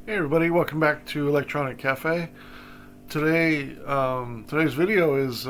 Hey everybody, welcome back to Electronic Cafe. Today's video is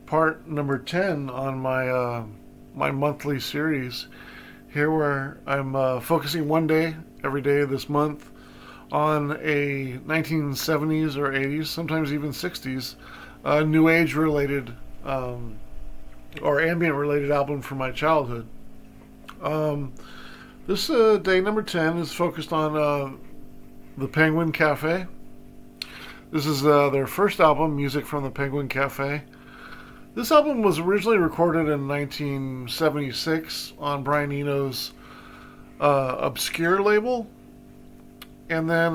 part number 10 on my monthly series here, where I'm focusing one day every day this month on a 1970s or 80s, sometimes even 60s, new age related or ambient related album from my childhood. Um, this day number 10 is focused on the Penguin Cafe. This is their first album, Music from the Penguin Cafe. This album was originally recorded in 1976 on Brian Eno's Obscure label. And then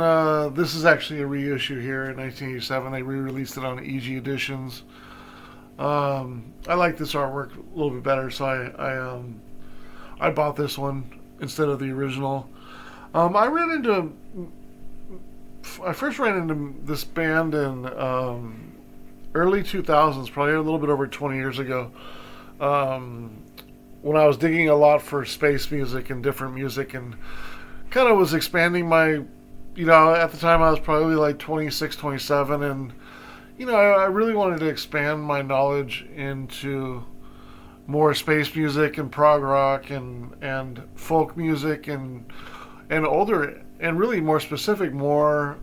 this is actually a reissue here in 1987. They re-released it on EG Editions. I like this artwork a little bit better, so I bought this one instead of the original. I first ran into this band in early 2000s, probably a little bit over 20 years ago, when I was digging a lot for space music and different music, and kind of was expanding my, at the time I was probably like 26, 27, and, I really wanted to expand my knowledge into more space music and prog rock and folk music and older, and really more specific, more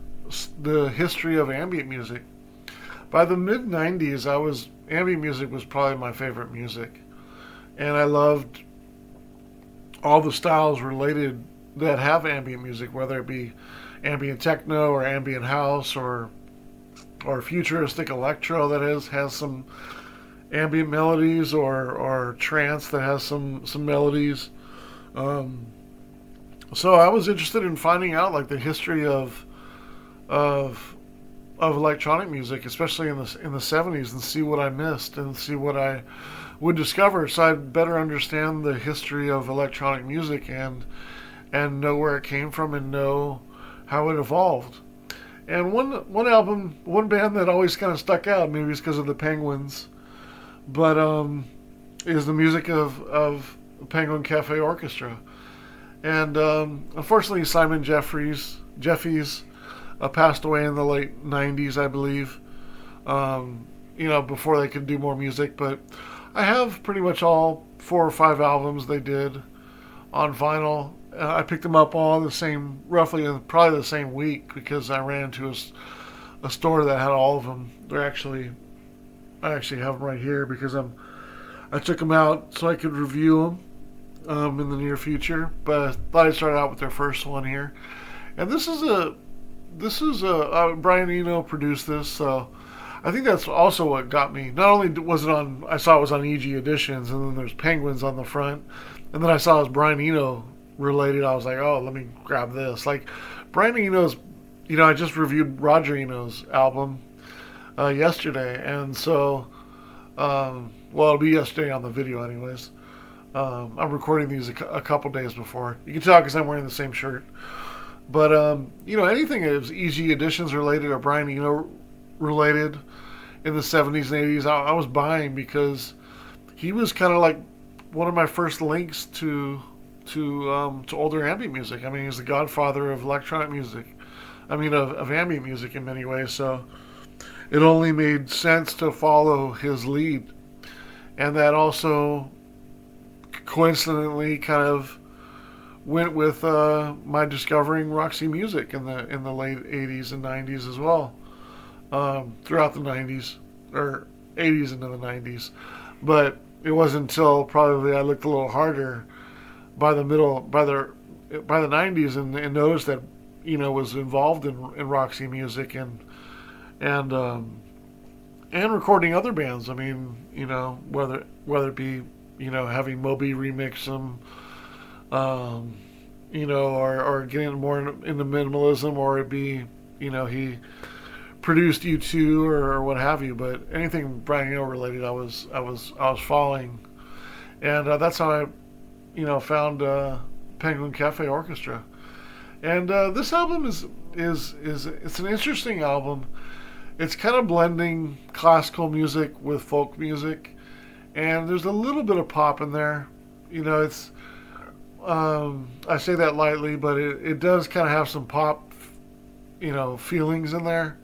the history of ambient music. By the mid 90s, ambient music was probably my favorite music, and I loved all the styles related that have ambient music, whether it be ambient techno or ambient house or futuristic electro that has some ambient melodies, or trance that has some melodies. So I was interested in finding out like the history of electronic music, especially in the 70s, and see what I missed and see what I would discover, so I'd better understand the history of electronic music and know where it came from and know how it evolved. And one band that always kind of stuck out, maybe it's because of the Penguins, but is the music of Penguin Cafe Orchestra. And unfortunately, Simon Jeffries passed away in the late 90s, I believe, before they could do more music. But I have pretty much all 4 or 5 albums they did on vinyl. I picked them up all roughly in probably the same week, because I ran into a store that had all of them. I actually have them right here, because I took them out so I could review them in the near future. But I thought I'd start out with their first one here. And this is Brian Eno produced this, so I think that's also what got me. Not only was it on, I saw it was on EG Editions, and then there's Penguins on the front, and then I saw it was Brian Eno related. I was like, oh, let me grab this. Like, Brian Eno's, I just reviewed Roger Eno's album yesterday, and so, well, it'll be yesterday on the video anyways. I'm recording these a couple days before. You can tell because I'm wearing the same shirt. But, anything that was EG Editions related or Brian Eno related in the 70s and 80s, I was buying, because he was kind of like one of my first links to older ambient music. I mean, he's the godfather of electronic music. I mean, of ambient music in many ways. So it only made sense to follow his lead. And that also coincidentally kind of went with my discovering Roxy Music in the late 80s and 90s as well, throughout the 90s, or 80s into the 90s. But it wasn't until probably I looked a little harder by the 90s, and noticed that was involved in Roxy Music and recording other bands. I mean, whether it be having Moby remix them, or getting more into minimalism, or it be, he produced U2 or what have you. But anything Brian Eno related, I was following, and that's how I, found Penguin Cafe Orchestra. And this album is it's an interesting album. It's kind of blending classical music with folk music, and there's a little bit of pop in there. It's I say that lightly, but it does kind of have some pop feelings in there.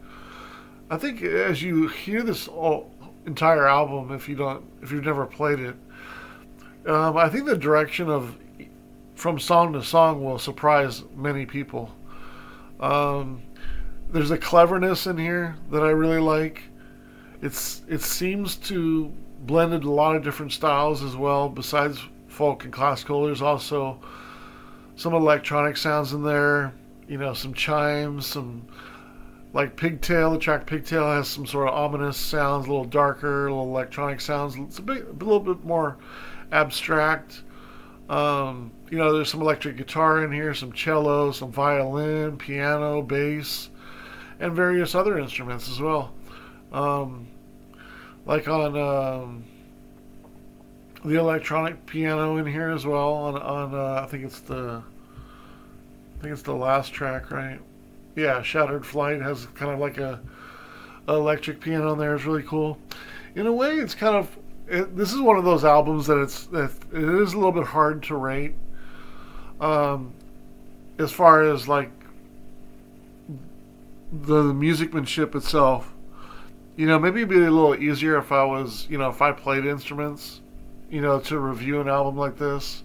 I think as you hear this entire album, if you've never played it, I think the direction of from song to song will surprise many people. Um, there's a cleverness in here that I really like. It seems to blended a lot of different styles as well. Besides folk and classical, there's also some electronic sounds in there. Some chimes, some like Pigtail. The track Pigtail has some sort of ominous sounds, a little darker, a little electronic sounds. It's a little bit more abstract. There's some electric guitar in here, some cello, some violin, piano, bass, and various other instruments as well. Um, like on the electronic piano in here as well. On I think it's the last track, right? Yeah, Shattered Flight has kind of like a electric piano in there. It's really cool. In a way, it's kind of this is one of those albums that it is a little bit hard to rate, um, as far as like the musicmanship itself. Maybe it'd be a little easier if if I played instruments, to review an album like this.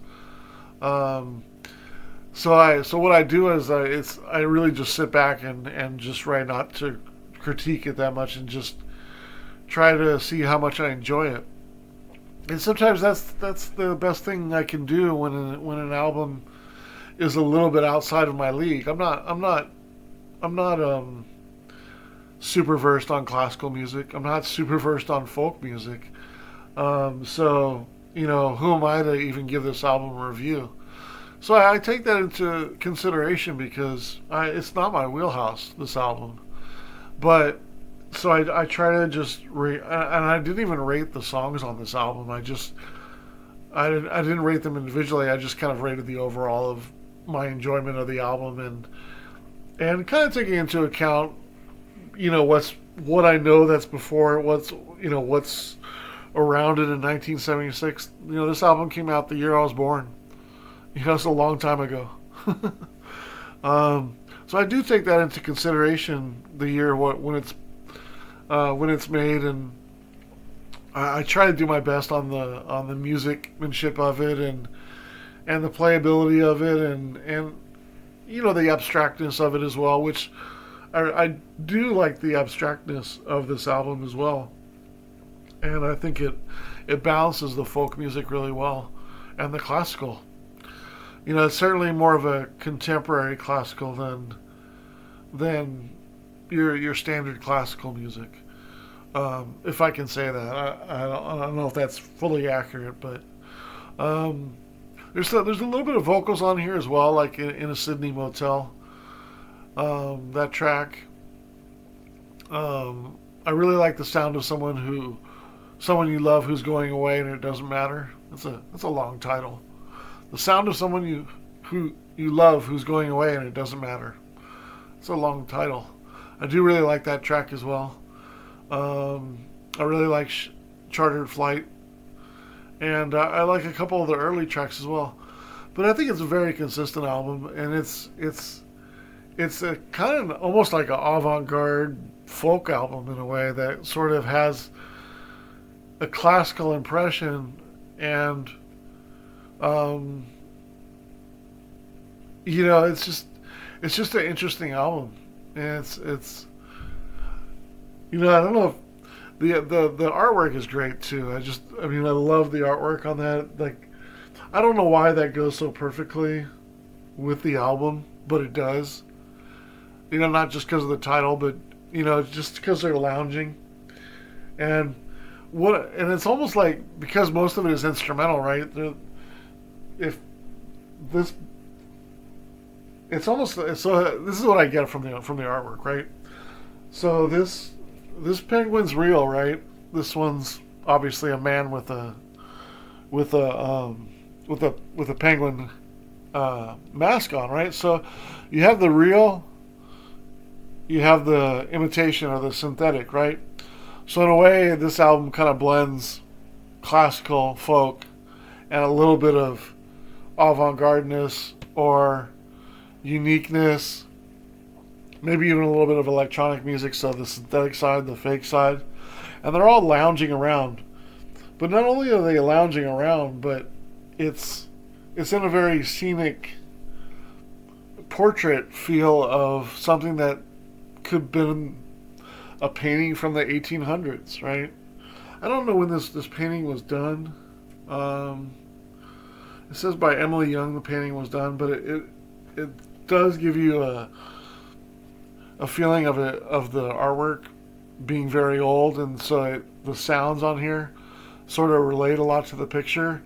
Um, so what I do is I really just sit back and just try not to critique it that much and just try to see how much I enjoy it. And sometimes that's the best thing I can do when an album is a little bit outside of my league. I'm not super versed on classical music. I'm not super versed on folk music. So who am I to even give this album a review? So I take that into consideration because it's not my wheelhouse, this album. But so I try to just rate, and I didn't even rate the songs on this album. I didn't rate them individually. I just kind of rated the overall of my enjoyment of the album and kind of taking into account, what I know that's before it, what's around it in 1976. This album came out the year I was born. It's a long time ago. So I do take that into consideration, the year when it's made, and I try to do my best on the musicmanship of it and the playability of it and the abstractness of it as well, which I do like the abstractness of this album as well, and I think it balances the folk music really well and the classical. It's certainly more of a contemporary classical than your standard classical music. If I can say that, I don't know if that's fully accurate, but there's a little bit of vocals on here as well, like in a Sydney motel. That track. I really like the sound of someone you love who's going away and it doesn't matter. That's a long title. The sound of someone who you love who's going away and it doesn't matter. It's a long title. I do really like that track as well. I really like Chartered Flight, and I like a couple of the early tracks as well. But I think it's a very consistent album, and it's a kind of almost like an avant-garde folk album in a way that sort of has a classical impression and um, it's just an interesting album, and it's I don't know if the artwork is great too. I love the artwork on that. Like, I don't know why that goes so perfectly with the album, but it does. Not just because of the title, but just because they're lounging, and it's almost like, because most of it is instrumental, right? If this, it's almost so. This is what I get from the artwork, right? So this penguin's real, right? This one's obviously a man with a penguin mask on, right? So you have the real, you have the imitation or the synthetic, right? So in a way, this album kind of blends classical, folk, and a little bit of avant-gardeness or uniqueness maybe even a little bit of electronic music, so the synthetic side, the fake side, and they're all lounging around. But not only are they lounging around, but it's it's in a very scenic portrait feel of something that could have been a painting from the 1800s, right? I don't know when this painting was done. Um, it says by Emily Young the painting was done, but it does give you a feeling of the artwork being very old, and so the sounds on here sort of relate a lot to the picture,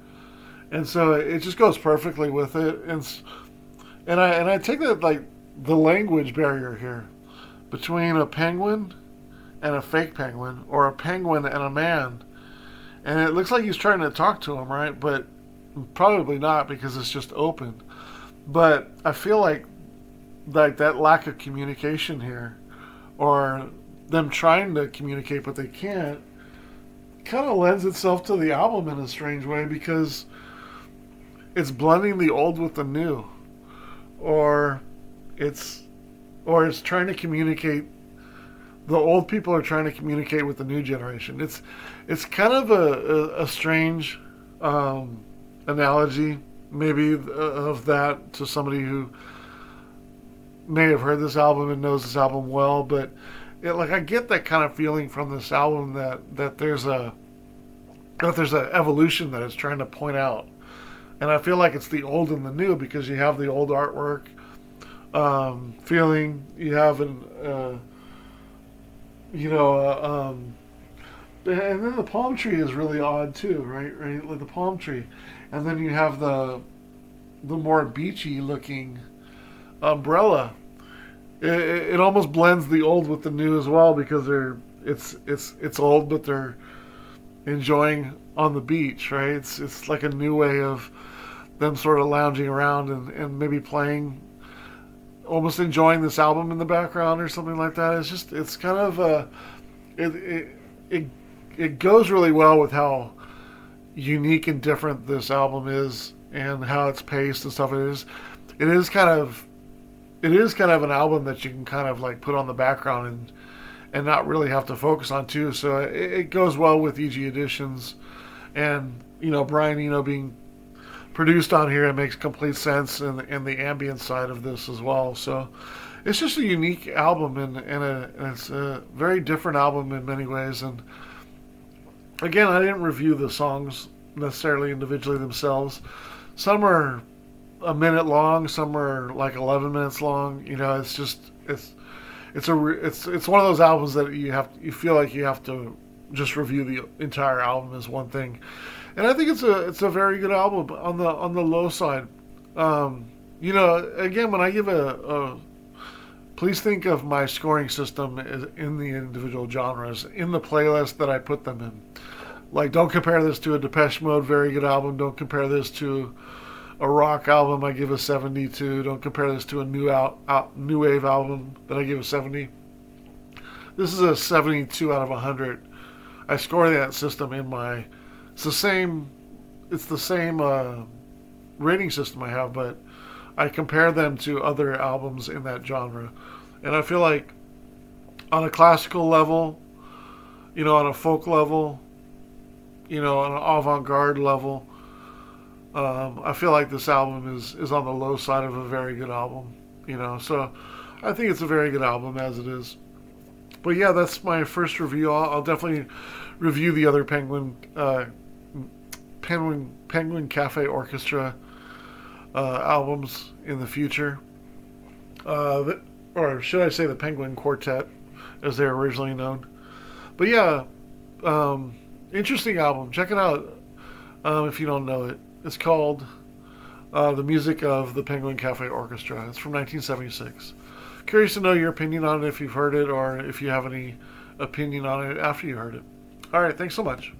and so it just goes perfectly with it. And I take that like the language barrier here between a penguin and a fake penguin, or a penguin and a man, and it looks like he's trying to talk to him, right? But probably not, because it's just open. But I feel like that lack of communication here, or them trying to communicate but they can't, kind of lends itself to the album in a strange way, because it's blending the old with the new, or it's it's trying to communicate. The old people are trying to communicate with the new generation. It's kind of a strange analogy, maybe, of that to somebody who may have heard this album and knows this album well. But like, I get that kind of feeling from this album, that there's a evolution that it's trying to point out, and I feel like it's the old and the new, because you have the old artwork feeling, you have an and then the palm tree is really odd too, right, like the palm tree, and then you have the more beachy looking umbrella. It almost blends the old with the new as well, because it's old, but they're enjoying on the beach, right? It's like a new way of them sort of lounging around, and maybe playing, almost enjoying this album in the background or something like that. It's kind of it goes really well with how unique and different this album is, and how it's paced and stuff. It is kind of an album that you can kind of like put on the background and not really have to focus on too. So it goes well with EG Editions, and Brian Eno being produced on here. It makes complete sense, in the ambient side of this as well. So it's just a unique album, and it's a very different album in many ways. And again, I didn't review the songs necessarily individually themselves. Some are a minute long, some are like 11 minutes long. It's just it's one of those albums that you feel like you have to just review the entire album as one thing. And I think it's a very good album on the low side. Again, when I give please think of my scoring system as in the individual genres in the playlist that I put them in. Like, don't compare this to a Depeche Mode, very good album. Don't compare this to a rock album, I give a 72. Don't compare this to a new wave album that I give a 70. This is a 72 out of 100. I score that system in my... It's the same rating system I have, but I compare them to other albums in that genre. And I feel like on a classical level, on a folk level, on an avant-garde level, I feel like this album is on the low side of a very good album. So I think it's a very good album as it is. But yeah, that's my first review. I'll definitely review the other Penguin Cafe Orchestra albums in the future, or should I say the Penguin Quartet, as they're originally known. But yeah, interesting album. Check it out if you don't know it. It's called The Music of the Penguin Cafe Orchestra. It's from 1976. Curious to know your opinion on it, if you've heard it, or if you have any opinion on it after you heard it. All right, thanks so much.